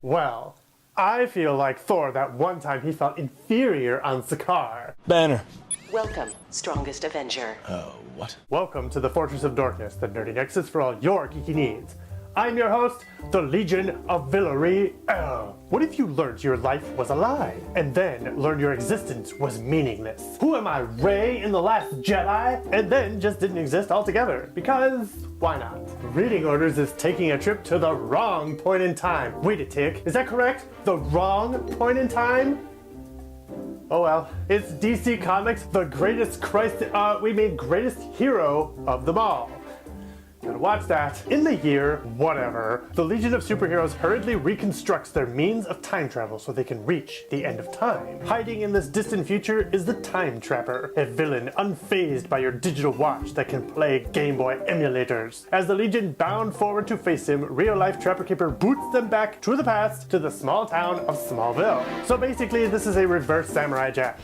Well, I feel like Thor that one time he felt inferior on Sakaar. Banner. Welcome, strongest Avenger. What? Welcome to the Fortress of Dorkness, the nerdy nexus for all your geeky needs. I'm your host, the Legion of Villery. What if you learned your life was a lie, and then learned your existence was meaningless? Who am I, Rey in The Last Jedi? And then just didn't exist altogether, because why not? Reading orders is taking a trip to the wrong point in time. Wait a tick, is that correct? The wrong point in time? Oh well, it's DC Comics, the greatest greatest hero of them all. Gotta watch that. In the year, whatever, the Legion of Superheroes hurriedly reconstructs their means of time travel so they can reach the end of time. Hiding in this distant future is the Time Trapper, a villain unfazed by your digital watch that can play Game Boy emulators. As the Legion bound forward to face him, real-life Trapper Keeper boots them back to the past to the small town of Smallville. So basically, this is a reverse Samurai Jack.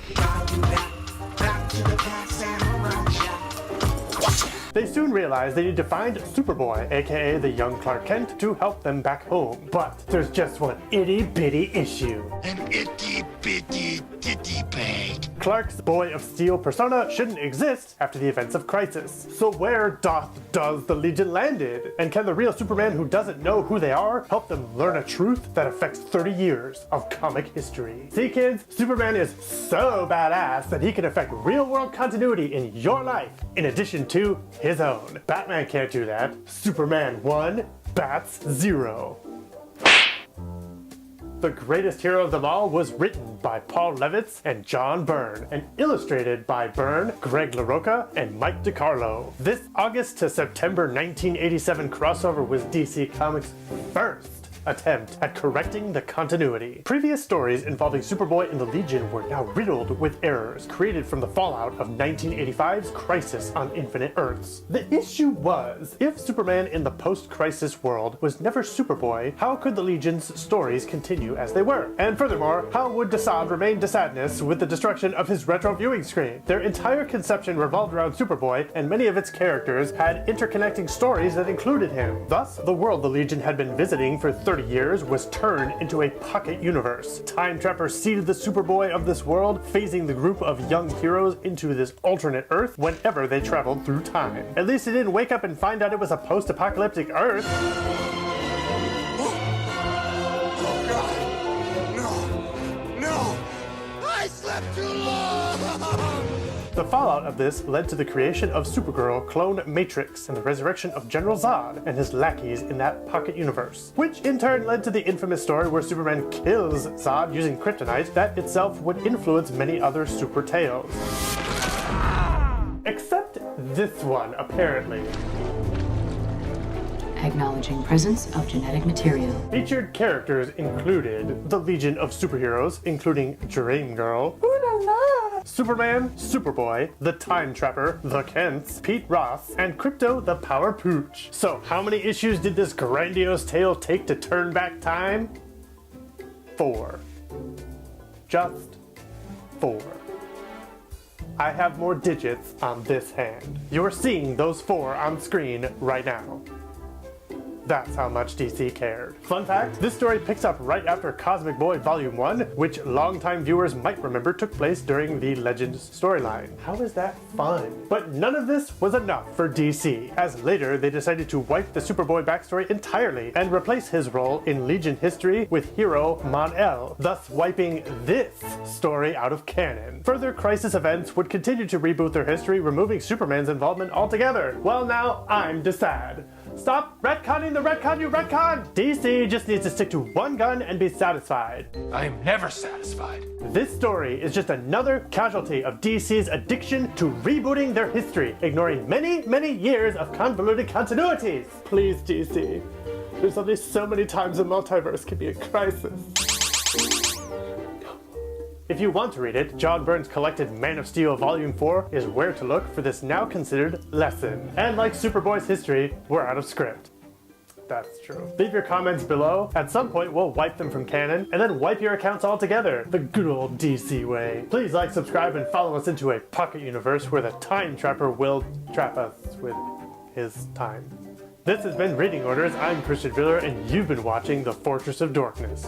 They soon realize they need to find Superboy, aka the young Clark Kent, to help them back home. But there's just one itty-bitty issue. An itty-bitty ditty bag. Clark's Boy of Steel persona shouldn't exist after the events of Crisis. So where does the Legion landed? And can the real Superman who doesn't know who they are help them learn a truth that affects 30 years of comic history? See kids, Superman is so badass that he can affect real-world continuity in your life, in addition to his own. Batman can't do that. Superman 1, Bats 0. The greatest hero of them all was written by Paul Levitz and John Byrne, and illustrated by Byrne, Greg LaRocca, and Mike DiCarlo. This August to September 1987 crossover was DC Comics' first attempt at correcting the continuity. Previous stories involving Superboy and the Legion were now riddled with errors created from the fallout of 1985's Crisis on Infinite Earths. The issue was, if Superman in the post-Crisis world was never Superboy, how could the Legion's stories continue as they were? And furthermore, how would Desaad remain Desaadness with the destruction of his retro viewing screen? Their entire conception revolved around Superboy, and many of its characters had interconnecting stories that included him. Thus, the world the Legion had been visiting for 30 years was turned into a pocket universe. Time Trapper seeded the Superboy of this world, phasing the group of young heroes into this alternate Earth whenever they traveled through time. At least he didn't wake up and find out it was a post-apocalyptic Earth. Oh God! No! I slept too long! The fallout of this led to the creation of Supergirl clone Matrix and the resurrection of General Zod and his lackeys in that pocket universe, which in turn led to the infamous story where Superman kills Zod using kryptonite that itself would influence many other super tales. Except this one, apparently. Acknowledging presence of genetic material. Featured characters included the Legion of Superheroes, including Dream Girl, Superman, Superboy, the Time Trapper, the Kents, Pete Ross, and Crypto the Power Pooch. So how many issues did this grandiose tale take to turn back time? 4. Just 4. I have more digits on this hand. You're seeing those 4 on screen right now. That's how much DC cared. Fun fact, this story picks up right after Cosmic Boy Volume 1, which longtime viewers might remember took place during the Legends storyline. How is that fun? But none of this was enough for DC, as later they decided to wipe the Superboy backstory entirely and replace his role in Legion history with hero Mon-El, thus wiping this story out of canon. Further Crisis events would continue to reboot their history, removing Superman's involvement altogether. Well, now I'm Desaad. Stop retconning the retcon, you retcon! DC just needs to stick to one gun and be satisfied. I am never satisfied. This story is just another casualty of DC's addiction to rebooting their history, ignoring many, many years of convoluted continuities. Please, DC. There's only so many times a multiverse can be a crisis. If you want to read it, John Byrne's collected Man of Steel Volume 4 is where to look for this now considered lesson. And like Superboy's history, we're out of script. That's true. Leave your comments below. At some point, we'll wipe them from canon, and then wipe your accounts altogether, the good old DC way. Please like, subscribe, and follow us into a pocket universe where the Time Trapper will trap us with his time. This has been Reading Orders. I'm Christian Viller, and you've been watching The Fortress of Dorkness.